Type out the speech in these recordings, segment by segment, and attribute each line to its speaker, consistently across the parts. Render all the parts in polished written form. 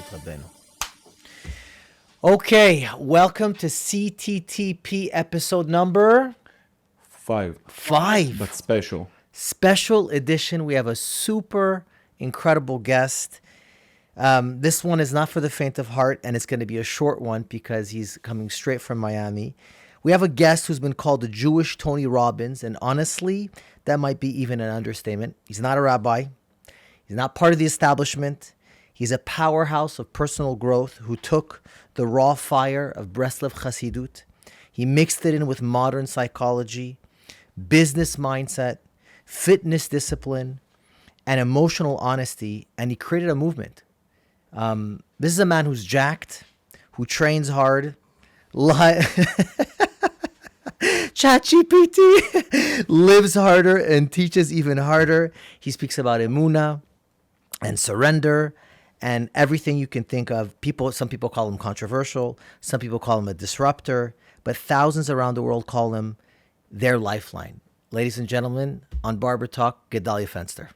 Speaker 1: Rabbeinu. Okay, welcome to CTTP episode number
Speaker 2: Five.
Speaker 1: five.
Speaker 2: But special.
Speaker 1: Special edition. We have a super incredible guest. This one is not for the faint of heart, and it's going to be a short one because he's coming straight from Miami. We have a guest who's been called the Jewish Tony Robbins, and honestly, that might be even an understatement. He's not a rabbi. He's not part of the establishment. He's a powerhouse of personal growth who took the raw fire of Breslov Chassidut. He mixed it in with modern psychology, business mindset, fitness discipline, and emotional honesty, and he created a movement. This is a man who's jacked, who trains hard, ChatGPT lives harder and teaches even harder. He speaks about Emunah and surrender and everything you can think of. Some people call him controversial. Some people call him a disruptor. But thousands around the world call him their lifeline. Ladies and gentlemen, on BarberTalk, Gedale Fenster.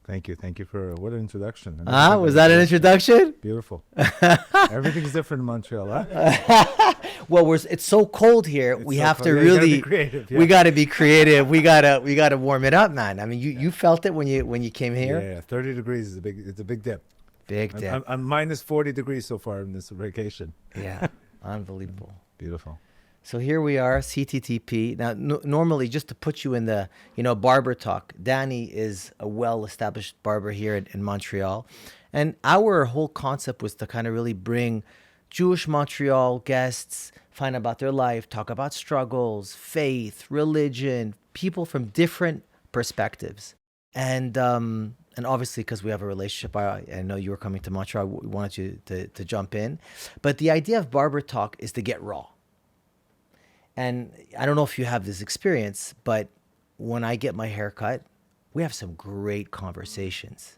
Speaker 3: Thank you. Thank you for what an introduction.
Speaker 1: Was that an introduction?
Speaker 3: Beautiful. Everything's different in Montreal, huh?
Speaker 1: Well, it's so cold here. We have to really.
Speaker 3: You gotta be creative, yeah.
Speaker 1: We got to be creative. We gotta warm it up, man. I mean, you felt it when you came here.
Speaker 3: Yeah, 30 degrees is a big dip.
Speaker 1: Big dip.
Speaker 3: I'm minus 40 degrees so far in this vacation.
Speaker 1: Yeah, unbelievable.
Speaker 3: Beautiful.
Speaker 1: So here we are, CTTP. Now, normally, just to put you in the, BarberTalk, Danny is a well-established barber here in Montreal. And our whole concept was to kind of really bring Jewish Montreal guests, find out about their life, talk about struggles, faith, religion, people from different perspectives. And obviously, because we have a relationship, I know you were coming to Montreal, we wanted you to jump in. But the idea of BarberTalk is to get raw. And I don't know if you have this experience, but when I get my hair cut, we have some great conversations.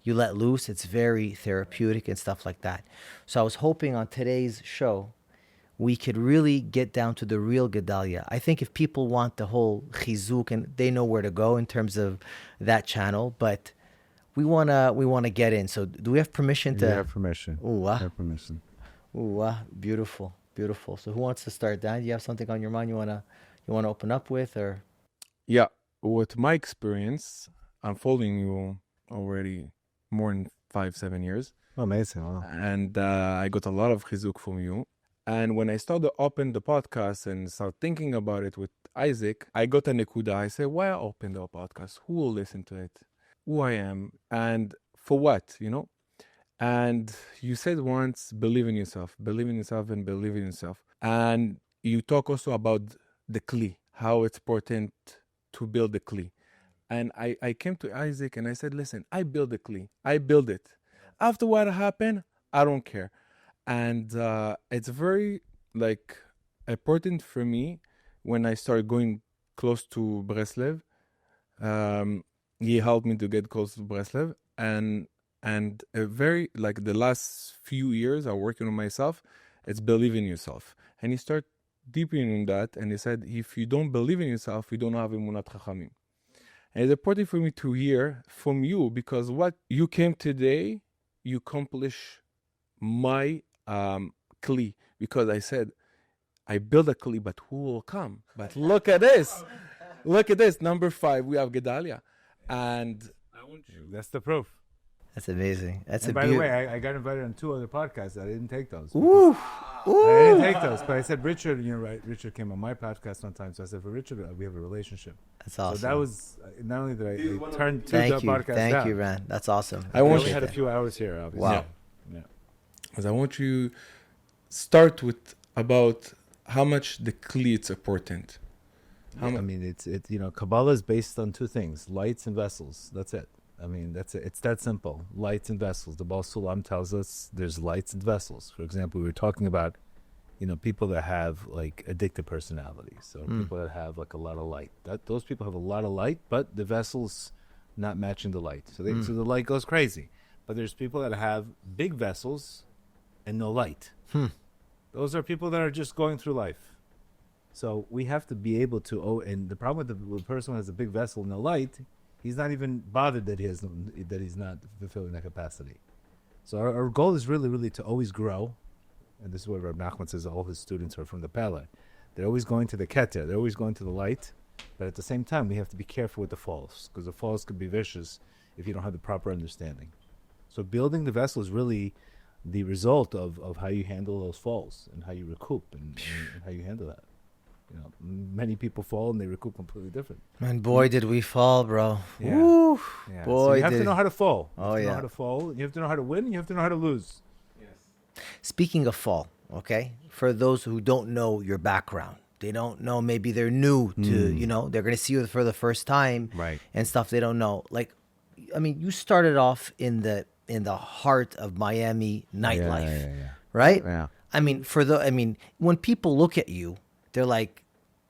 Speaker 1: You let loose, it's very therapeutic and stuff like that. So I was hoping on today's show, we could really get down to the real Gdalia. I think if people want the whole chizuk, and they know where to go in terms of that channel, but we wanna get in. So do we have permission to?
Speaker 3: You have permission.
Speaker 1: Ooh,
Speaker 3: You have permission.
Speaker 1: Ooh, beautiful. Beautiful. So who wants to start, Dan? Do you have something on your mind you wanna open up with, or?
Speaker 2: Yeah. With my experience, I'm following you already more than 5-7 years.
Speaker 3: Amazing. Wow.
Speaker 2: And I got a lot of chizuk from you. And when I started to open the podcast and start thinking about it with Isaac, I got a nekuda. I said, why open the podcast? Who will listen to it? Who I am? And for what, And you said once, believe in yourself and believe in yourself. And you talk also about the kli, how it's important to build the kli. And I came to Isaac and I said, listen, I build the kli. I build it. After what happened, I don't care. And it's very important for me when I started going close to Breslov. He helped me to get close to Breslov. And the last few years I'm working on myself, it's believe in yourself. And he started deepening in that, and he said, if you don't believe in yourself, you don't have Emunat Chachamim. And it's important for me to hear from you, because what you came today, you accomplish my kli. Because I said, I build a kli, but who will come? But look at this. Look at this. Number 5, we have Gdalia. And I want you.
Speaker 3: That's the proof.
Speaker 1: That's amazing.
Speaker 3: By the way, I got invited on 2 other podcasts. I didn't take those.
Speaker 1: Ooh.
Speaker 3: I didn't take those, but I said, Richard, you're right. Richard came on my podcast one time, so I said, for Richard, we have a relationship.
Speaker 1: That's awesome.
Speaker 3: So that was, not only did I turn 2 podcasts down.
Speaker 1: Thank you, man. That's awesome.
Speaker 3: I only had a few hours here, obviously.
Speaker 1: Wow.
Speaker 3: Yeah.
Speaker 2: Because I want you start with about how much the kli is important.
Speaker 3: It's Kabbalah is based on 2 things, lights and vessels. That's it. That's it. It's that simple. Lights and vessels. The Baal Sulam tells us there's lights and vessels. For example, we were talking about, people that have addictive personalities. So people that have a lot of light. Those people have a lot of light, but the vessel's not matching the light. So so the light goes crazy. But there's people that have big vessels and no light. Those are people that are just going through life. So we have to be able to. And the problem with the person who has a big vessel and no light, he's not even bothered that he's not fulfilling that capacity. So our goal is really to always grow. And this is what Reb Nachman says all his students are from the Pele. They're always going to the Keter. They're always going to the light. But at the same time, we have to be careful with the falls, because the falls could be vicious if you don't have the proper understanding. So building the vessel is really the result of how you handle those falls and how you recoup and how you handle that. You know, many people fall and they recoup completely different.
Speaker 1: And boy, did we fall, bro.
Speaker 3: Yeah.
Speaker 1: Woo.
Speaker 3: Yeah.
Speaker 1: Boy,
Speaker 3: So you have to know how to fall. You
Speaker 1: Oh,
Speaker 3: have to
Speaker 1: yeah.
Speaker 3: know how to fall. You have to know how to win. You have to know how to lose.
Speaker 1: Speaking of fall, okay, for those who don't know your background, they don't know, maybe they're new to, you know, they're going to see you for the first time,
Speaker 3: Right.
Speaker 1: and stuff they don't know. Like, I mean, you started off in the heart of Miami nightlife, right?
Speaker 3: Yeah.
Speaker 1: I mean, when people look at you, they're like,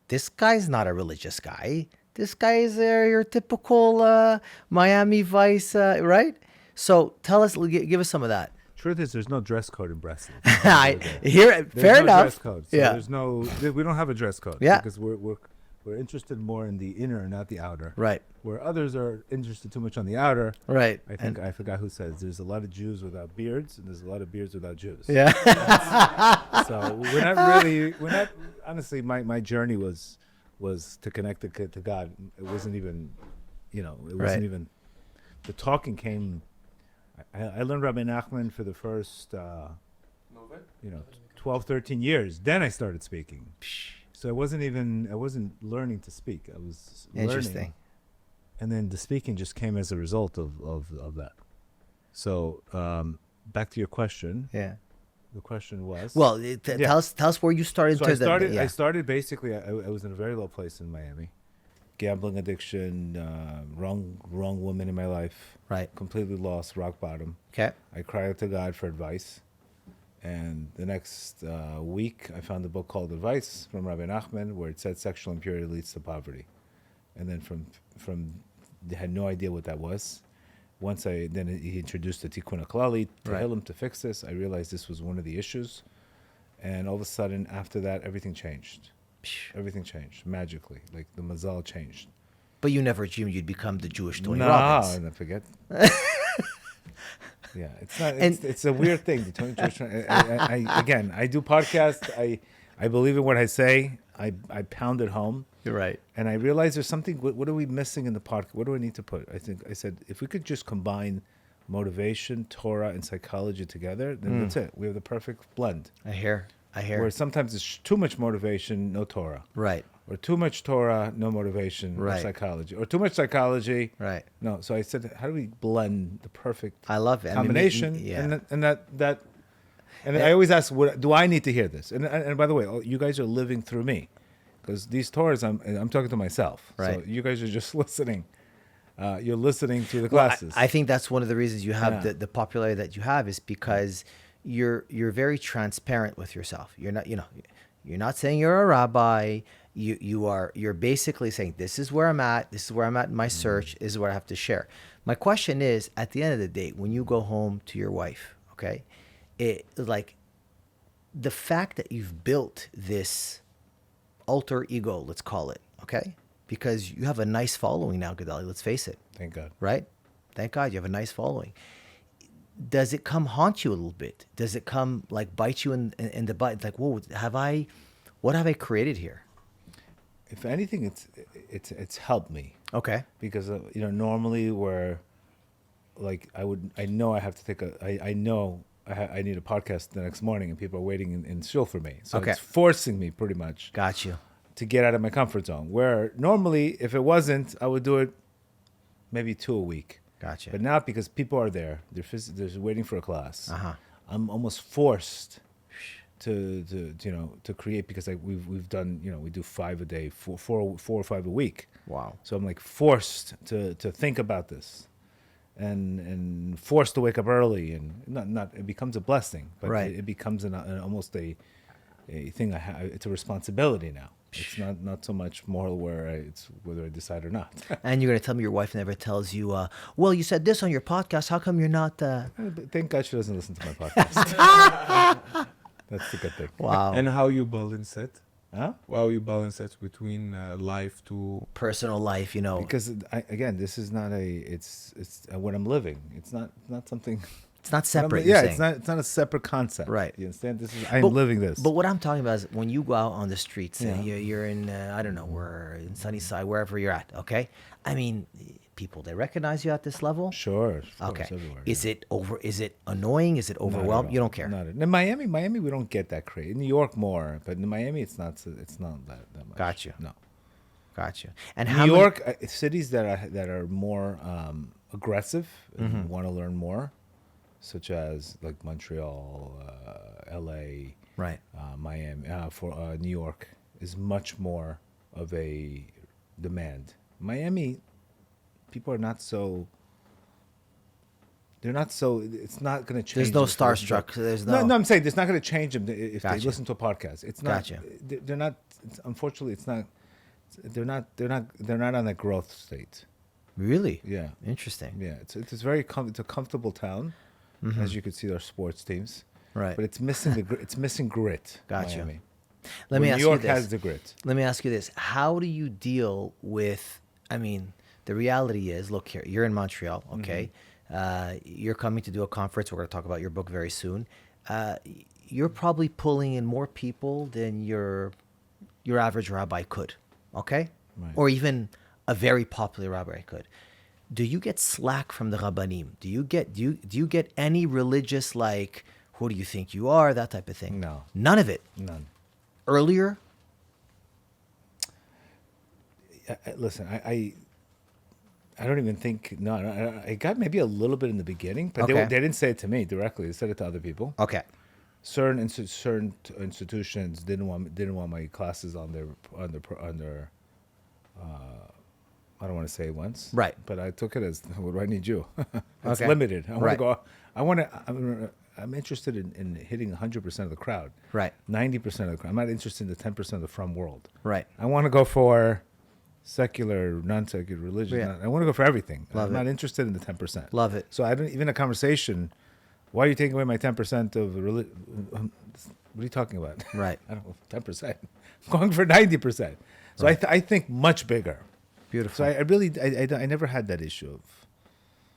Speaker 1: this guy's not a religious guy. This guy is your typical Miami Vice, right? So tell us, give us some of that.
Speaker 3: Truth is, there's no dress code in Breslov.
Speaker 1: I hear it.
Speaker 3: There's
Speaker 1: Fair
Speaker 3: no
Speaker 1: enough.
Speaker 3: dress code. So
Speaker 1: Yeah.
Speaker 3: There's no. We don't have a dress code.
Speaker 1: Yeah.
Speaker 3: Because we're interested more in the inner, not the outer.
Speaker 1: Right.
Speaker 3: Where others are interested too much on the outer.
Speaker 1: Right.
Speaker 3: I think I forgot who says there's a lot of Jews without beards and there's a lot of beards without Jews.
Speaker 1: Yeah.
Speaker 3: So we're not honestly, my journey was to connect to God. It wasn't even, it wasn't
Speaker 1: Right.
Speaker 3: even, the talking came, I learned Rabbi Nachman for the first, 12, 13 years. Then I started speaking. So I wasn't learning to speak. I was
Speaker 1: Interesting.
Speaker 3: learning. And then the speaking just came as a result of that. So back to your question.
Speaker 1: Yeah.
Speaker 3: The question was.
Speaker 1: Well,
Speaker 3: Yeah.
Speaker 1: tell us where you started.
Speaker 3: So
Speaker 1: to
Speaker 3: I started basically. I was in a very low place in Miami, gambling addiction, wrong woman in my life.
Speaker 1: Right.
Speaker 3: Completely lost, rock bottom.
Speaker 1: Okay.
Speaker 3: I cried out to God for advice, and the next week I found a book called Advice from Rabbi Nachman, where it said sexual impurity leads to poverty, and then from I had no idea what that was. Then he introduced the Tikkun HaKlali to
Speaker 1: Right.
Speaker 3: Hillel to fix this. I realized this was one of the issues. And all of a sudden, after that, everything changed. Everything changed magically. Like the mazal changed.
Speaker 1: But you never dreamed you'd become the Jewish Tony
Speaker 3: No,
Speaker 1: Robbins.
Speaker 3: I forget. Yeah, it's not.
Speaker 1: And-
Speaker 3: It's a weird thing. The Tony Jewish. I do podcasts. I believe in what I say. I pound it home.
Speaker 1: You're right.
Speaker 3: And I realized there's something. What are we missing in the podcast? What do I need to put? I said if we could just combine motivation, Torah, and psychology together, then that's it. We have the perfect blend.
Speaker 1: I hear.
Speaker 3: Where sometimes it's too much motivation, no Torah,
Speaker 1: Right.
Speaker 3: or too much Torah, no motivation,
Speaker 1: Right.
Speaker 3: or psychology, or too much psychology.
Speaker 1: Right.
Speaker 3: No. So I said, how do we blend the perfect
Speaker 1: I love it.
Speaker 3: combination?
Speaker 1: I mean, yeah.
Speaker 3: And then I always ask, do I need to hear this? And by the way, you guys are living through me, because these Torahs, I'm talking to myself.
Speaker 1: Right.
Speaker 3: So you guys are just listening. You're listening to the
Speaker 1: Well,
Speaker 3: classes.
Speaker 1: I think that's one of the reasons you have
Speaker 3: Yeah.
Speaker 1: the popularity that you have is because you're very transparent with yourself. You're not saying you're a rabbi. You're basically saying this is where I'm at. This is where I'm at in my search. This is what I have to share. My question is, at the end of the day, when you go home to your wife, okay, like the fact that you've built this alter ego, let's call it, okay, because you have a nice following now, Gdalia. Let's face it.
Speaker 3: Thank God.
Speaker 1: Right? Thank God you have a nice following. Does it come haunt you a little bit? Does it come like bite you in the butt? It's like, whoa, what have I created here?
Speaker 3: If anything, it's helped me.
Speaker 1: Okay.
Speaker 3: Because normally where like I know I have to take I know I need a podcast the next morning and people are waiting in shul for me, so
Speaker 1: Okay.
Speaker 3: it's forcing me pretty much
Speaker 1: Got you.
Speaker 3: to get out of my comfort zone, where normally if it wasn't I would do it maybe 2 a week.
Speaker 1: Gotcha.
Speaker 3: But now because people are there, they're waiting for a class,
Speaker 1: Uh-huh.
Speaker 3: I'm almost forced to create, because we've done we do 5 a day, four or 5 a week.
Speaker 1: Wow.
Speaker 3: So I'm like forced to think about this, and forced to wake up early, and not it becomes a blessing, but
Speaker 1: Right.
Speaker 3: it becomes almost a thing I have. It's a responsibility now. It's not so much moral where it's whether I decide or not.
Speaker 1: And you're going to tell me your wife never tells you, well, you said this on your podcast. How come you're not?
Speaker 3: Thank God she doesn't listen to my podcast. That's the good thing.
Speaker 1: Wow.
Speaker 2: And how you balance it?
Speaker 3: Huh?
Speaker 2: How you balance it between life to
Speaker 1: Personal life,
Speaker 3: Because again, this is not it's what I'm living. It's not something.
Speaker 1: It's not
Speaker 3: But
Speaker 1: separate.
Speaker 3: yeah,
Speaker 1: You're
Speaker 3: it's
Speaker 1: saying.
Speaker 3: not. It's not a separate concept.
Speaker 1: Right.
Speaker 3: You understand? I'm living this.
Speaker 1: But what I'm talking about is when you go out on the streets,
Speaker 3: Yeah.
Speaker 1: you're in, I don't know, where in Sunnyside, wherever you're at, okay? I mean, people, they recognize you at this level?
Speaker 3: Sure. Of course,
Speaker 1: Okay.
Speaker 3: everywhere.
Speaker 1: Is it annoying? Is it
Speaker 3: Not at
Speaker 1: overwhelmed?
Speaker 3: all.
Speaker 1: You don't care.
Speaker 3: Not at, in Miami, we don't get that crazy. In New York, more, but in Miami, it's not. It's not that much.
Speaker 1: Got you.
Speaker 3: No.
Speaker 1: Got you. And
Speaker 3: New
Speaker 1: how many-
Speaker 3: York, cities that are more aggressive and want to learn more, such as like Montreal, L.A.,
Speaker 1: Right.
Speaker 3: Miami, for New York is much more of a demand. Miami, people are not so. They're not so. It's not going to change.
Speaker 1: There's no
Speaker 3: them if they listen to-
Speaker 1: starstruck. There's
Speaker 3: No, I'm saying it's not going to change them if they
Speaker 1: Gotcha.
Speaker 3: listen to a podcast. It's not.
Speaker 1: Gotcha.
Speaker 3: They're not. Unfortunately, it's not. They're not on a growth state.
Speaker 1: Really?
Speaker 3: Yeah.
Speaker 1: Interesting.
Speaker 3: Yeah. It's very. It's a comfortable town, as you can see. Our sports teams.
Speaker 1: Right.
Speaker 3: But it's missing it's missing grit.
Speaker 1: Gotcha.
Speaker 3: Miami.
Speaker 1: Let me
Speaker 3: Where
Speaker 1: ask
Speaker 3: New York
Speaker 1: you this.
Speaker 3: has the grit.
Speaker 1: Let me ask you this. How do you deal with, I mean, the reality is, look here, you're in Montreal, okay? You're coming to do a conference. We're going to talk about your book very soon. You're probably pulling in more people than your average rabbi could, okay?
Speaker 3: Right.
Speaker 1: Or even a very popular rabbi could. Do you get slack from the rabbanim? Do you get any religious, like, who do you think you are, that type of thing?
Speaker 3: No.
Speaker 1: None of it.
Speaker 3: None.
Speaker 1: Earlier?
Speaker 3: Listen, I don't even think. No, I got maybe a little bit in the beginning, but
Speaker 1: Okay.
Speaker 3: they didn't say it to me directly. They said it to other people.
Speaker 1: Okay.
Speaker 3: Certain institutions didn't want my classes on their. I don't want to say once.
Speaker 1: Right.
Speaker 3: But I took it as, what do I need you? It's
Speaker 1: Okay.
Speaker 3: limited. I want
Speaker 1: Right.
Speaker 3: to go. I want to. I'm interested in hitting 100% of the crowd.
Speaker 1: Right.
Speaker 3: 90% of the crowd. I'm not interested in the 10% of the from world.
Speaker 1: Right.
Speaker 3: I want to go for secular, non-secular religion.
Speaker 1: Yeah.
Speaker 3: I want to go for everything.
Speaker 1: Love
Speaker 3: I'm
Speaker 1: it.
Speaker 3: not interested in the 10%.
Speaker 1: Love it.
Speaker 3: So I don't even a conversation. Why are you taking away my 10% of religion? What are you talking about?
Speaker 1: Right.
Speaker 3: I don't know, 10%. I'm going for 90%. So I think much bigger.
Speaker 1: Beautiful.
Speaker 3: So I really I never had that issue of.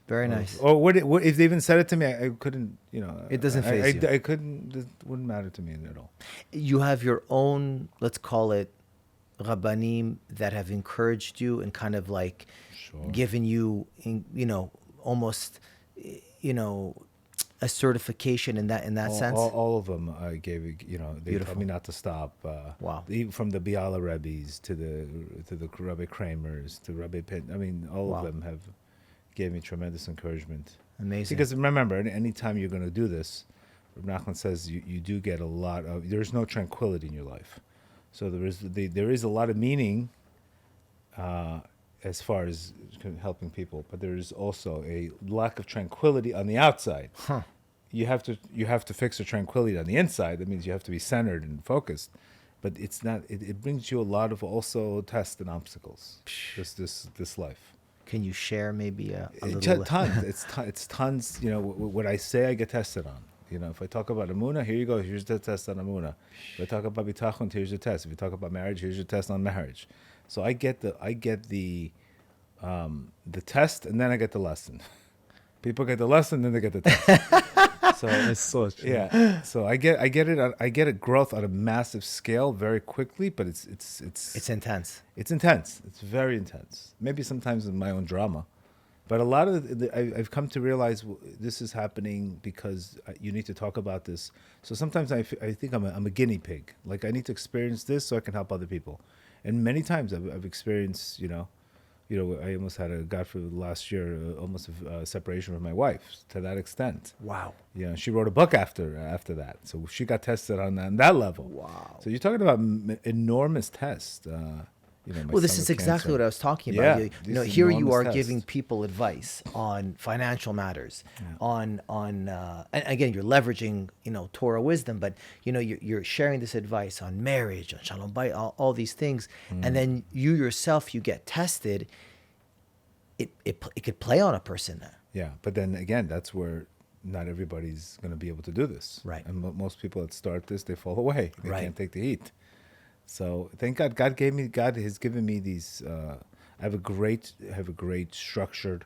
Speaker 1: Very nice.
Speaker 3: Or what if they even said it to me, I couldn't.
Speaker 1: It doesn't
Speaker 3: I,
Speaker 1: faze you.
Speaker 3: I couldn't. It wouldn't matter to me at all.
Speaker 1: You have your own, let's call it, rabbanim that have encouraged you and kind of like
Speaker 3: Sure.
Speaker 1: given you, almost, a certification in that sense.
Speaker 3: All of them I gave. They
Speaker 1: Beautiful.
Speaker 3: told me not to stop.
Speaker 1: Wow.
Speaker 3: Even from the Biala Rebbes to the Rabbi Kramers to Rabbi Pitt. I mean, all
Speaker 1: Wow.
Speaker 3: of them have gave me tremendous encouragement.
Speaker 1: Amazing.
Speaker 3: Because remember, anytime you're going to do this, Reb Nachman says you do get a lot of. There's no tranquility in your life, so there is a lot of meaning. As far as helping people, but there is also a lack of tranquility on the outside.
Speaker 1: Huh.
Speaker 3: You have to fix the tranquility on the inside. That means you have to be centered and focused. But it's not. It brings you a lot of also tests and obstacles. This life.
Speaker 1: Can you share maybe a
Speaker 3: It's
Speaker 1: little?
Speaker 3: tons. It's tons. What I say, I get tested on. If I talk about Emunah, here you go. Here's the test on Emunah. If I talk about Bitachon, here's your test. If you talk about marriage, here's your test on marriage. So I get the test, and then I get the lesson. People get the lesson, then they get the test. So
Speaker 2: It's so true.
Speaker 3: yeah. So I get a growth on a massive scale very quickly, but it's
Speaker 1: It's intense.
Speaker 3: it's intense. It's very intense. Maybe sometimes in my own drama, but a lot of I've come to realize this is happening because you need to talk about this. So sometimes I think I'm a guinea pig. Like I need to experience this so I can help other people. And many times I've experienced, I almost had God for last year, almost a separation with my wife to that extent.
Speaker 1: Wow.
Speaker 3: She wrote a book after that, so she got tested on that level.
Speaker 1: Wow.
Speaker 3: So you're talking about enormous tests.
Speaker 1: Well, this is exactly what I was talking about.
Speaker 3: Yeah, these
Speaker 1: Here you
Speaker 3: enormous
Speaker 1: are
Speaker 3: tests.
Speaker 1: giving people advice on financial matters, on and again, you're leveraging Torah wisdom, but you're sharing this advice on marriage, on shalom bayit, all these things, and then you yourself, you get tested. It could play on a person.
Speaker 3: Yeah, but then again, that's where not everybody's going to be able to do this.
Speaker 1: Right.
Speaker 3: And most people that start this, they fall away. They
Speaker 1: Right.
Speaker 3: can't take the heat. So thank God. God has given me these. I have a great structured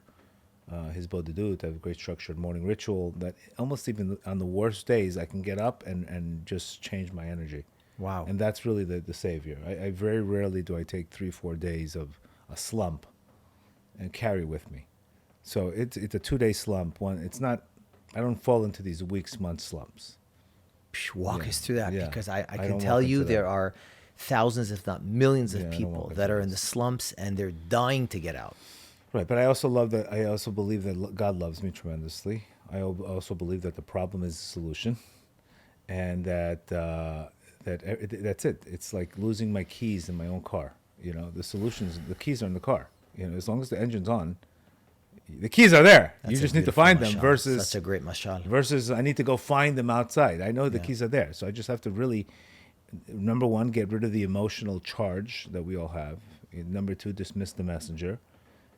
Speaker 3: his bodhidut. I have a great structured morning ritual that almost even on the worst days, I can get up and just change my energy.
Speaker 1: Wow.
Speaker 3: And that's really the savior. I very rarely do I take 3-4 days of a slump and carry with me. So it's a 2-day slump. It's not, I don't fall into these weeks, month slumps.
Speaker 1: Walk us through that,
Speaker 3: Yeah.
Speaker 1: because I can
Speaker 3: don't
Speaker 1: tell
Speaker 3: walk
Speaker 1: you
Speaker 3: into that.
Speaker 1: there are thousands, if not millions
Speaker 3: Yeah,
Speaker 1: of
Speaker 3: I don't
Speaker 1: people
Speaker 3: walk
Speaker 1: that
Speaker 3: into
Speaker 1: are in the
Speaker 3: this.
Speaker 1: slumps and they're dying to get out.
Speaker 3: Right, but I also love that. I also believe that God loves me tremendously. I also believe that the problem is the solution, and that's it. It's like losing my keys in my own car. You know, the solutions, the keys are in the car. You know, as long as the engine's on, the keys are there.
Speaker 1: That's
Speaker 3: You
Speaker 1: a
Speaker 3: just need to
Speaker 1: beautiful
Speaker 3: find them.
Speaker 1: mashal.
Speaker 3: Versus
Speaker 1: Such a great mashal.
Speaker 3: versus I need to go find them outside. I know the
Speaker 1: Yeah.
Speaker 3: keys are there, so I just have to really, number one, get rid of the emotional charge that we all have. And number two, dismiss the messenger.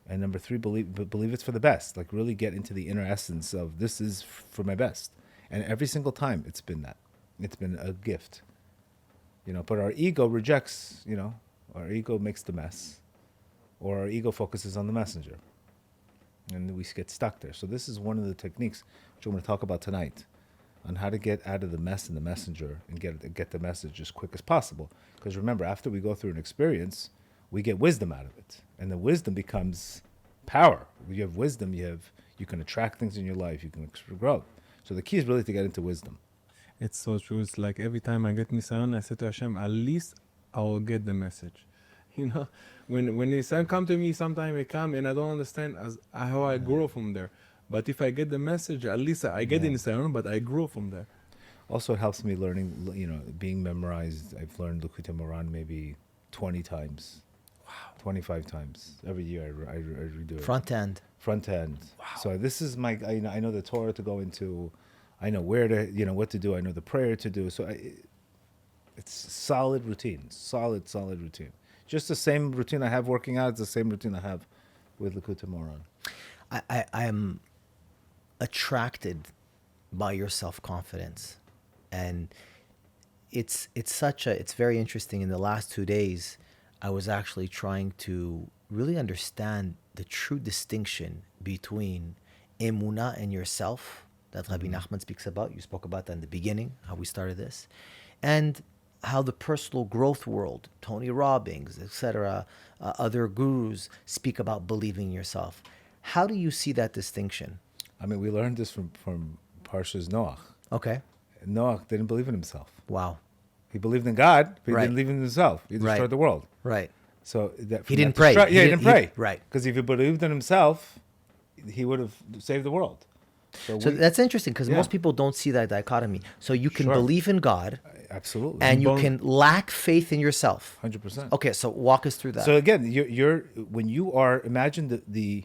Speaker 3: And number three, believe it's for the best. Like really get into the inner essence of this is for my best. And every single time it's been that. It's been a gift. You know, but our ego rejects, you know, our ego makes the mess. Or our ego focuses on the messenger. And we get stuck there. So this is one of the techniques which I'm going to talk about tonight on how to get out of the mess in the messenger and get the message as quick as possible. Because remember, after we go through an experience, we get wisdom out of it. And the wisdom becomes power. When you have wisdom, you can attract things in your life, you can grow. So the key is really to get into wisdom.
Speaker 2: It's so true. It's like every time I get Nisayon, I say to Hashem, at least I will get the message. You know, when Nisayon come to me, sometimes I come and I don't understand how I grow from there. But if I get the message, at least I get the Nisayon, but I grow from there.
Speaker 3: Also, it helps me learning, you know, being memorized. I've learned Likutei Moharan maybe 20 times. Wow. 25 times. Every year I redo it.
Speaker 1: Front end.
Speaker 3: Front end. Wow. So this is my, I know the Torah to go into. I know where to, you know, what to do. I know the prayer to do. So it's solid routine. Solid routine. Just the same routine I have working out. It's the same routine I have with Likutei Moharan.
Speaker 1: I am attracted by your self-confidence. And it's very interesting. In the last 2 days, I was actually trying to really understand the true distinction between Emunah and yourself that Rabbi Nachman speaks about. You spoke about that in the beginning, how we started this. And how the personal growth world, Tony Robbins, etc., other gurus speak about believing in yourself. How do you see that distinction?
Speaker 3: I mean, we learned this from Parshas Noach.
Speaker 1: Okay.
Speaker 3: Noach didn't believe in himself.
Speaker 1: Wow.
Speaker 3: He believed in God, but he
Speaker 1: Right.
Speaker 3: didn't believe in himself. He destroyed
Speaker 1: Right.
Speaker 3: the world.
Speaker 1: Right.
Speaker 3: So that
Speaker 1: He didn't pray.
Speaker 3: He didn't pray.
Speaker 1: Right.
Speaker 3: Because if he believed in himself, he would have saved the world.
Speaker 1: So that's interesting because most people don't see that dichotomy. So you can
Speaker 3: Sure.
Speaker 1: believe in God
Speaker 3: Absolutely.
Speaker 1: and you can lack faith in yourself.
Speaker 3: 100%.
Speaker 1: Okay, so walk us through that.
Speaker 3: So again, you're when you are, imagine the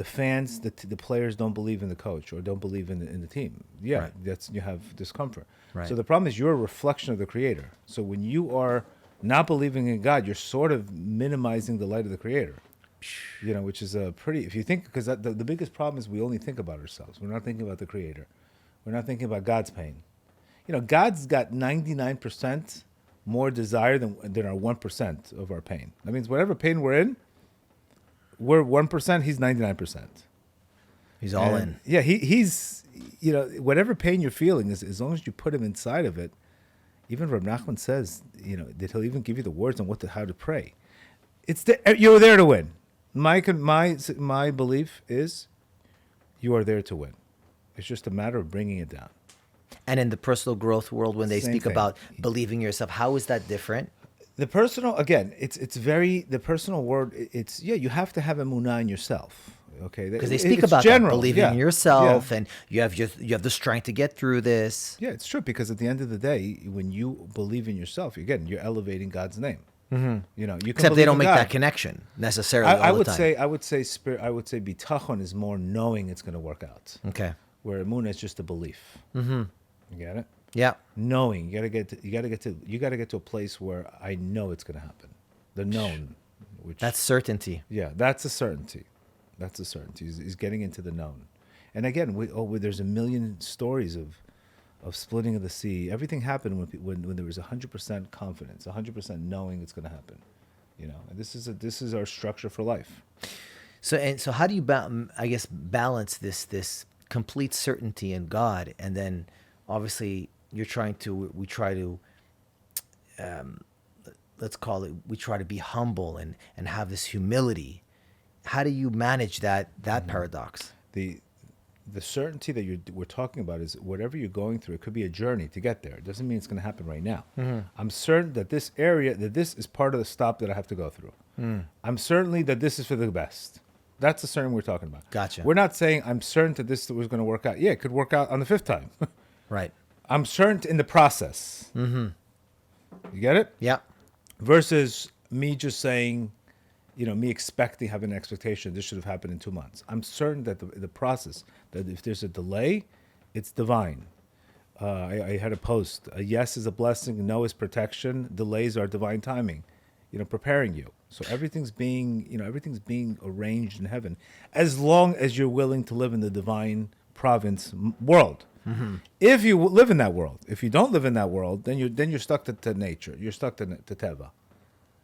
Speaker 3: fans, the players don't believe in the coach or don't believe in the team. Yeah,
Speaker 1: Right.
Speaker 3: that's, you have discomfort.
Speaker 1: Right.
Speaker 3: So the problem is you're a reflection of the Creator. So when you are not believing in God, you're sort of minimizing the light of the Creator. You know, which is a pretty, if you think, because the biggest problem is we only think about ourselves. We're not thinking about the Creator. We're not thinking about God's pain. You know, God's got 99% more desire than our 1% of our pain. That means whatever pain we're in, we're 1%, he's 99%.
Speaker 1: He's all in.
Speaker 3: Yeah, he's, you know, whatever pain you're feeling, as long as you put him inside of it, even Reb Nachman says, you know, that he'll even give you the words on how to pray. You're there to win. My belief is you are there to win. It's just a matter of bringing it down.
Speaker 1: And in the personal growth world, when they
Speaker 3: Same
Speaker 1: speak
Speaker 3: thing.
Speaker 1: about believing yourself, how is that different?
Speaker 3: The personal, again, the personal word, you have to have Emunah in yourself. Okay,
Speaker 1: Because they speak about that, believing in yourself, and you have the strength to get through this.
Speaker 3: Yeah, it's true, because at the end of the day, when you believe in yourself, again, you're elevating God's name. Mm-hmm. You know, you can
Speaker 1: Except they
Speaker 3: believe
Speaker 1: don't
Speaker 3: in
Speaker 1: make
Speaker 3: God.
Speaker 1: that connection necessarily
Speaker 3: I
Speaker 1: all the
Speaker 3: would
Speaker 1: time.
Speaker 3: I would say Bitachon is more knowing it's going to work out.
Speaker 1: Okay.
Speaker 3: Where Emunah is just a belief. Mm-hmm. You get it?
Speaker 1: Yeah.
Speaker 3: Knowing, you got to get to a place where I know it's going to happen. The known, which
Speaker 1: That's certainty.
Speaker 3: yeah, that's a certainty. That's a certainty. Is getting into the known. And again, there's a million stories of splitting of the sea. Everything happened when there was 100% confidence, 100% knowing it's going to happen. You know, and this is our structure for life.
Speaker 1: So how do you I guess balance this complete certainty in God, and then obviously we try to let's call it, we try to be humble and have this humility. How do you manage that paradox?
Speaker 3: The certainty that we're talking about is whatever you're going through. It could be a journey to get there. It doesn't mean it's going to happen right now. I'm certain that this is part of the stop that I have to go through. I'm certainly that this is for the best. That's the certain we're talking about.
Speaker 1: Gotcha.
Speaker 3: We're not saying I'm certain that this was going to work out. Yeah, it could work out on the 5th time.
Speaker 1: Right.
Speaker 3: I'm certain in the process. You get it?
Speaker 1: Yeah.
Speaker 3: Versus me just saying, me having an expectation, this should have happened in 2 months. I'm certain that the process, that if there's a delay, it's divine. I had a post, a yes is a blessing, no is protection, delays are divine timing, preparing you. So everything's being arranged in heaven, as long as you're willing to live in the divine province world. If you live in that world, if you don't live in that world, then you're stuck to nature. You're stuck to teva.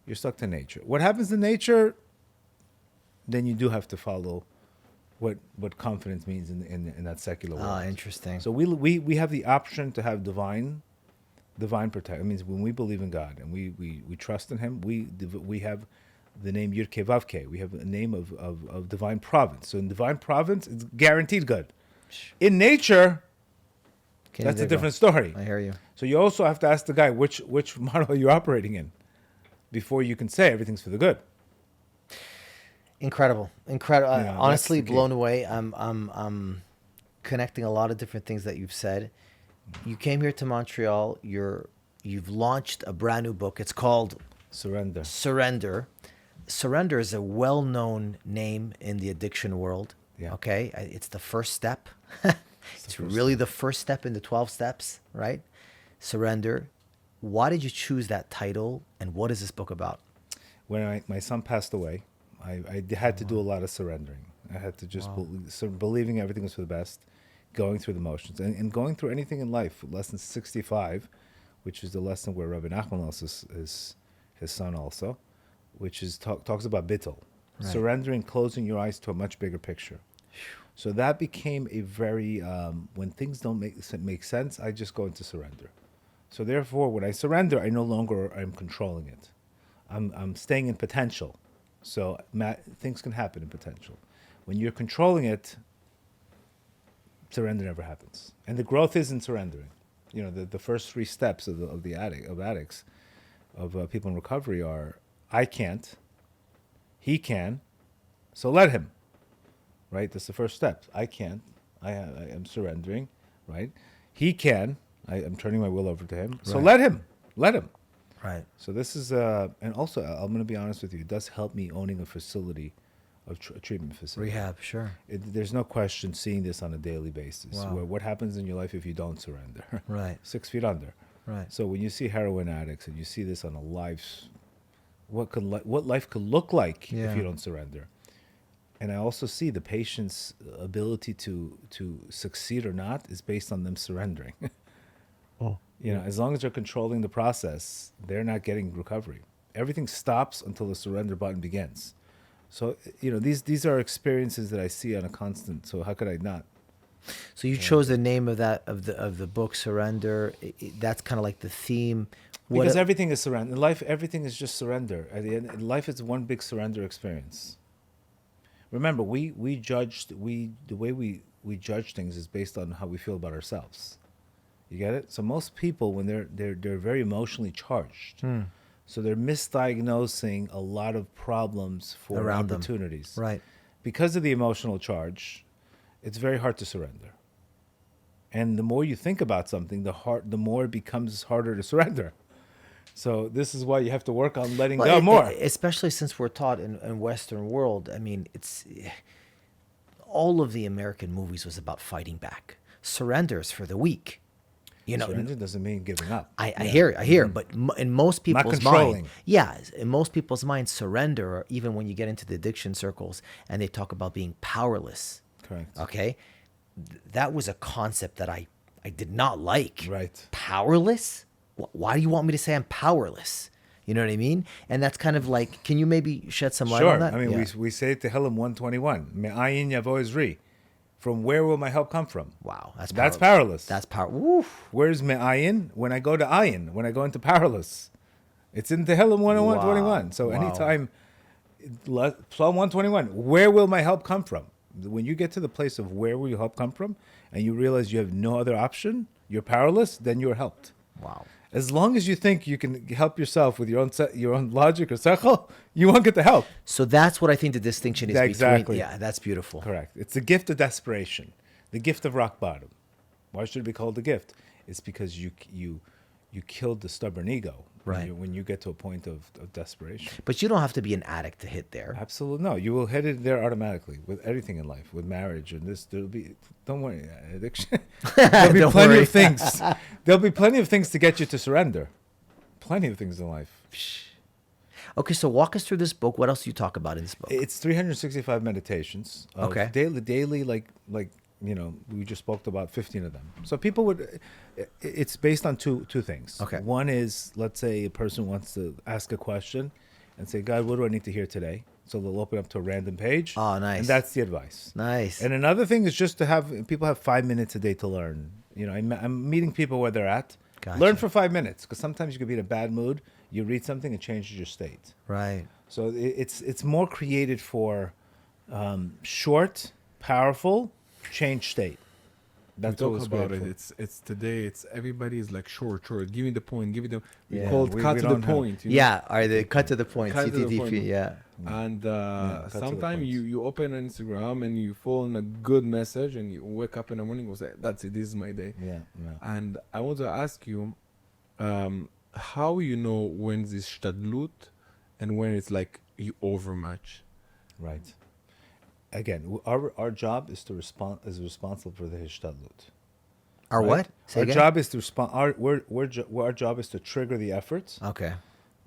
Speaker 3: You're stuck to nature. What happens in nature, then you do have to follow what confidence means in that secular world.
Speaker 1: Interesting.
Speaker 3: So we have the option to have divine protection. It means when we believe in God and we trust in Him, we have the name Yud-Kei Vav-Kei. We have a name of divine province. So in divine province, it's guaranteed good. In nature, that's a different story.
Speaker 1: I hear you.
Speaker 3: So you also have to ask the guy which model you're operating in before you can say everything's for the good.
Speaker 1: Incredible.
Speaker 3: Yeah,
Speaker 1: Honestly,
Speaker 3: that's the
Speaker 1: blown away. I'm connecting a lot of different things that you've said. You came here to Montreal. You've launched a brand new book. It's called
Speaker 3: Surrender.
Speaker 1: Surrender is a well-known name in the addiction world.
Speaker 3: Yeah.
Speaker 1: Okay, it's the first step. It's really the first step in the 12 steps, right? Surrender. Why did you choose that title, and what is this book about?
Speaker 3: When my son passed away, I had to do a lot of surrendering. I had to just believing everything was for the best, going through the motions, and going through anything in life. Lesson 65, which is the lesson where Rabbi Nachman also is his son also, which is talks about bittul,
Speaker 1: Right.
Speaker 3: surrendering, closing your eyes to a much bigger picture. So that became a very, when things don't make sense, I just go into surrender. So therefore, when I surrender, I no longer am controlling it. I'm staying in potential. So things can happen in potential. When you're controlling it, surrender never happens. And the growth isn't surrendering. The first 3 steps of addicts, of people in recovery are, I can't, he can, so let him. Right? That's the first step. I can't. I am surrendering. Right? He can. I'm turning my will over to him. So
Speaker 1: Right.
Speaker 3: let him. Let him.
Speaker 1: Right.
Speaker 3: So this is, and also I'm going to be honest with you. It does help me owning a facility, a treatment facility.
Speaker 1: Rehab, sure.
Speaker 3: There's no question seeing this on a daily basis.
Speaker 1: Wow.
Speaker 3: Where what happens in your life if you don't surrender?
Speaker 1: Right.
Speaker 3: 6 feet under.
Speaker 1: Right.
Speaker 3: So when you see heroin addicts and you see this on a life, what life could look like
Speaker 1: Yeah.
Speaker 3: if you don't surrender. And I also see the patient's ability to succeed or not is based on them surrendering. As long as they're controlling the process, they're not getting recovery. Everything stops until the surrender button begins. So, these are experiences that I see on a constant. So how could I not?
Speaker 1: So you chose the name of the book, Surrender. That's kind of like the theme.
Speaker 3: Because everything is surrender. In life, everything is just surrender. At the end, life is one big surrender experience. Remember, the way we judge things is based on how we feel about ourselves. You get it? So most people, when they're very emotionally charged, so they're misdiagnosing a lot of problems for
Speaker 1: Around them.
Speaker 3: opportunities.
Speaker 1: Right.
Speaker 3: Because of the emotional charge, it's very hard to surrender. And the more you think about something, the more it becomes harder to surrender. So this is why you have to work on letting go more.
Speaker 1: Especially since we're taught in Western world. I mean, it's all of the American movies was about fighting back. Surrender is for the weak.
Speaker 3: Surrender doesn't mean giving up.
Speaker 1: I hear, but in most people's
Speaker 3: controlling.
Speaker 1: mind, in most people's mind, surrender, or even when you get into the addiction circles and they talk about being powerless.
Speaker 3: Correct.
Speaker 1: Okay, that was a concept that I did not like.
Speaker 3: Right.
Speaker 1: Powerless? Why do you want me to say I'm powerless? You know what I mean? And that's kind of like, can you maybe shed some light
Speaker 3: Sure.
Speaker 1: on that?
Speaker 3: I mean,
Speaker 1: Yeah.
Speaker 3: we say it to Tehillim 121. Me'ayin yavo ezri. From where will my help come from?
Speaker 1: Wow,
Speaker 3: That's powerless.
Speaker 1: That's power. Woof.
Speaker 3: Where's me'ayin? When I go to ayin, when I go into powerless. It's in Tehillim 121. So
Speaker 1: Wow.
Speaker 3: anytime, Psalm 121, where will my help come from? When you get to the place of where will your help come from, and you realize you have no other option, you're powerless, then you're helped.
Speaker 1: Wow.
Speaker 3: As long as you think you can help yourself with your own logic or sechel, you won't get the help.
Speaker 1: So that's what I think the distinction is
Speaker 3: Exactly.
Speaker 1: between. Yeah, that's beautiful.
Speaker 3: Correct. It's the gift of desperation, the gift of rock bottom. Why should it be called a gift? It's because you killed the stubborn ego.
Speaker 1: Right.
Speaker 3: When you get to a point of desperation.
Speaker 1: But you don't have to be an addict to hit there.
Speaker 3: Absolutely no. You will hit it there automatically with everything in life, with marriage and this. There'll be. Don't worry, addiction. There'll be
Speaker 1: Don't
Speaker 3: plenty
Speaker 1: worry.
Speaker 3: of things. There'll be plenty of things to get you to surrender. Plenty of things in life.
Speaker 1: Okay, so walk us through this book. What else do you talk about in this book?
Speaker 3: It's 365 meditations. Of
Speaker 1: Okay.
Speaker 3: Daily, like we just spoke about 15 of them. So people would. It's based on two things.
Speaker 1: Okay.
Speaker 3: One is, let's say a person wants to ask a question, and say, God, what do I need to hear today? So they'll open up to a random page.
Speaker 1: Oh, nice.
Speaker 3: And that's the advice.
Speaker 1: Nice.
Speaker 3: And another thing is just to have people have 5 minutes a day to learn. I'm meeting people where they're at.
Speaker 1: Gotcha.
Speaker 3: Learn for 5 minutes, because sometimes you could be in a bad mood. You read something, it changes your state.
Speaker 1: Right.
Speaker 3: So it's more created for short, powerful, change state. That's
Speaker 2: we
Speaker 3: what
Speaker 2: talk
Speaker 3: it's
Speaker 2: about
Speaker 3: great
Speaker 2: it.
Speaker 3: for.
Speaker 2: It's today. It's everybody is like short. Give me the point. Give me the. We
Speaker 3: Yeah,
Speaker 2: call it
Speaker 3: we
Speaker 2: cut to the
Speaker 3: don't have-
Speaker 2: point. You know?
Speaker 1: Yeah, are they cut to the point?
Speaker 2: Cut to the
Speaker 1: CTTP,
Speaker 2: point.
Speaker 1: yeah.
Speaker 2: And
Speaker 3: cut to the
Speaker 2: sometimes
Speaker 3: point.
Speaker 2: you open Instagram and you fall in a good message and you wake up in the morning and say, "That's it. This is my day."
Speaker 3: Yeah.
Speaker 2: And I want to ask you, how you know when this shtadlut and when it's like you overmatch.
Speaker 3: Right. Again, our job is to respond is responsible for the hishtadlut.
Speaker 1: Our
Speaker 3: right?
Speaker 1: what? Say
Speaker 3: Our
Speaker 1: again?
Speaker 3: job is to respond. Our job is to trigger the efforts,
Speaker 1: Okay.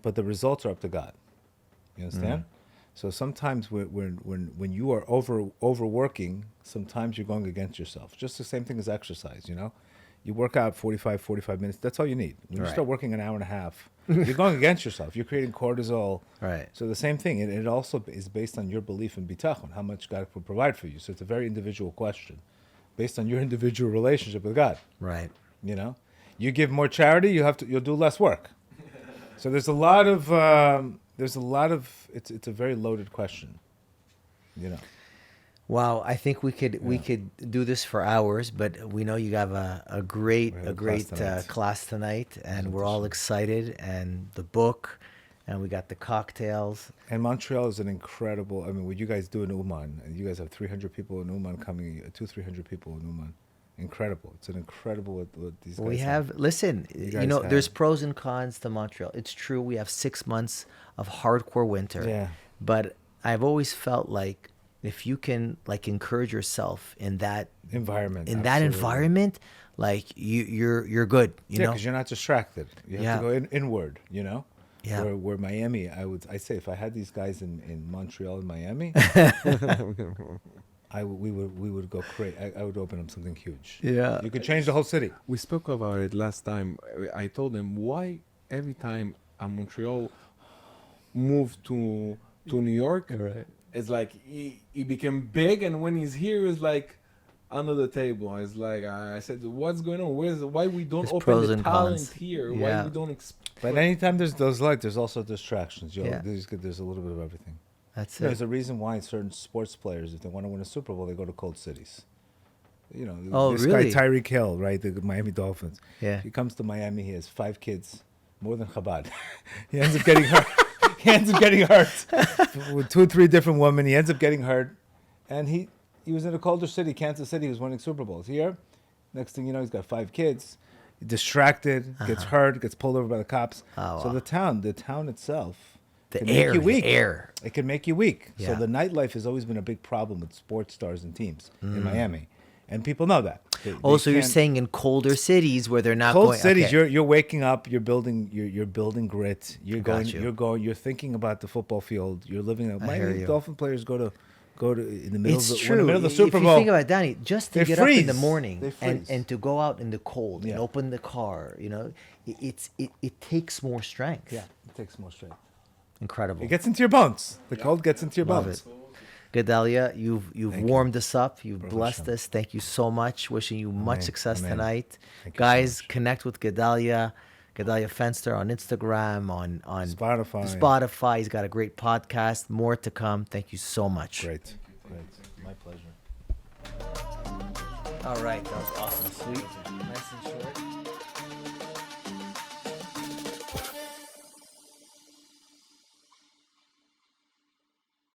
Speaker 3: but the results are up to God. You understand? So sometimes when you are overworking, sometimes you're going against yourself. Just the same thing as exercise. You work out 45 minutes. That's all you need. When you
Speaker 1: Right.
Speaker 3: start working an hour and a half, you're going against yourself. You're creating cortisol.
Speaker 1: Right.
Speaker 3: So the same thing. It also is based on your belief in bitachon, how much God will provide for you. So it's a very individual question, based on your individual relationship with God.
Speaker 1: Right.
Speaker 3: You give more charity, you'll do less work. So there's a lot of it's a very loaded question.
Speaker 1: Wow, I think we could do this for hours, but we know you have a great
Speaker 3: We have a class tonight.
Speaker 1: class tonight, and we're all excited. And the book, and we got the cocktails.
Speaker 3: And Montreal is an incredible. I mean, what you guys do in Uman, and you guys have 300 people in Uman coming, 300 people in Uman. Incredible! It's an incredible what these guys
Speaker 1: We have listen.
Speaker 3: guys
Speaker 1: There's
Speaker 3: have-
Speaker 1: pros and cons to Montreal. It's true. We have 6 months of hardcore winter.
Speaker 3: Yeah.
Speaker 1: But I've always felt like if you can encourage yourself in that
Speaker 3: environment.
Speaker 1: in that
Speaker 3: absolutely.
Speaker 1: environment, you're good. You know.
Speaker 3: because you're not distracted. You have
Speaker 1: Yeah.
Speaker 3: to go inward.
Speaker 1: Yeah.
Speaker 3: Where Miami, I say if I had these guys in Montreal and Miami, we would go crazy. I would open up something huge.
Speaker 1: Yeah.
Speaker 3: You could change the whole city.
Speaker 2: We spoke about it last time. I told him why every time a Montreal moved to New York, it's like he became big, and when he's here, it's like under the table. It's like I said, what's going on? Why we don't
Speaker 1: There's
Speaker 2: open
Speaker 1: pros
Speaker 2: the
Speaker 1: and
Speaker 2: talent
Speaker 1: cons.
Speaker 2: here?
Speaker 1: Yeah.
Speaker 2: Why we don't?
Speaker 3: But anytime there's those lights, there's also distractions.
Speaker 1: Yeah.
Speaker 3: There's a little bit of everything.
Speaker 1: That's
Speaker 3: There's
Speaker 1: it.
Speaker 3: a reason why certain sports players, if they want to win a Super Bowl, they go to cold cities.
Speaker 1: Oh,
Speaker 3: this
Speaker 1: really?
Speaker 3: guy Tyreek Hill, right, the Miami Dolphins.
Speaker 1: Yeah.
Speaker 3: He comes to Miami. He has 5 kids, more than Chabad. He ends up getting hurt. He ends up getting hurt with 2 or 3 different women. He ends up getting hurt, and he was in a colder city, Kansas City. He was winning Super Bowls. Here, next thing you know, he's got 5 kids, distracted, gets hurt, gets pulled over by the cops.
Speaker 1: Oh,
Speaker 3: So
Speaker 1: wow.
Speaker 3: the town itself,
Speaker 1: The
Speaker 3: can
Speaker 1: air,
Speaker 3: make you weak.
Speaker 1: the air.
Speaker 3: It can make you weak.
Speaker 1: Yeah.
Speaker 3: So the nightlife has always been a big problem with sports stars and teams in Miami, and people know that. They
Speaker 1: So you're
Speaker 3: can't-
Speaker 1: saying in colder cities where they're not
Speaker 3: cold
Speaker 1: going.
Speaker 3: cities,
Speaker 1: okay.
Speaker 3: you're waking up, you're building grit. You're
Speaker 1: Got
Speaker 3: going,
Speaker 1: you.
Speaker 3: you're thinking about the football field. You're living.
Speaker 1: hear
Speaker 3: Miami
Speaker 1: you.
Speaker 3: Dolphin players go to go to in the middle
Speaker 1: It's
Speaker 3: of the,
Speaker 1: true.
Speaker 3: in the middle of the Super
Speaker 1: If
Speaker 3: Bowl.
Speaker 1: you think about it, Danny, just to
Speaker 3: They
Speaker 1: get up in the
Speaker 3: freeze.
Speaker 1: morning
Speaker 3: They
Speaker 1: and,
Speaker 3: freeze.
Speaker 1: and to go out in the cold and
Speaker 3: Yeah.
Speaker 1: open the car, it takes more strength.
Speaker 3: Yeah, it takes more strength.
Speaker 1: Incredible.
Speaker 3: It gets into your bones. The cold gets into your
Speaker 1: Love
Speaker 3: bones.
Speaker 1: it. Gdalia, you've
Speaker 3: Thank
Speaker 1: warmed us up. You've
Speaker 3: Baruch
Speaker 1: blessed
Speaker 3: Hashem.
Speaker 1: us. Thank you so much. Wishing you much
Speaker 3: Amen.
Speaker 1: success
Speaker 3: Amen.
Speaker 1: tonight.
Speaker 3: Thank you so
Speaker 1: Guys,
Speaker 3: much.
Speaker 1: connect with Gedale Fenster on Instagram, on
Speaker 3: Spotify.
Speaker 1: He's got a great podcast. More to come. Thank you so much.
Speaker 3: Great. My pleasure.
Speaker 1: All right. That was awesome. Sweet. Nice and short.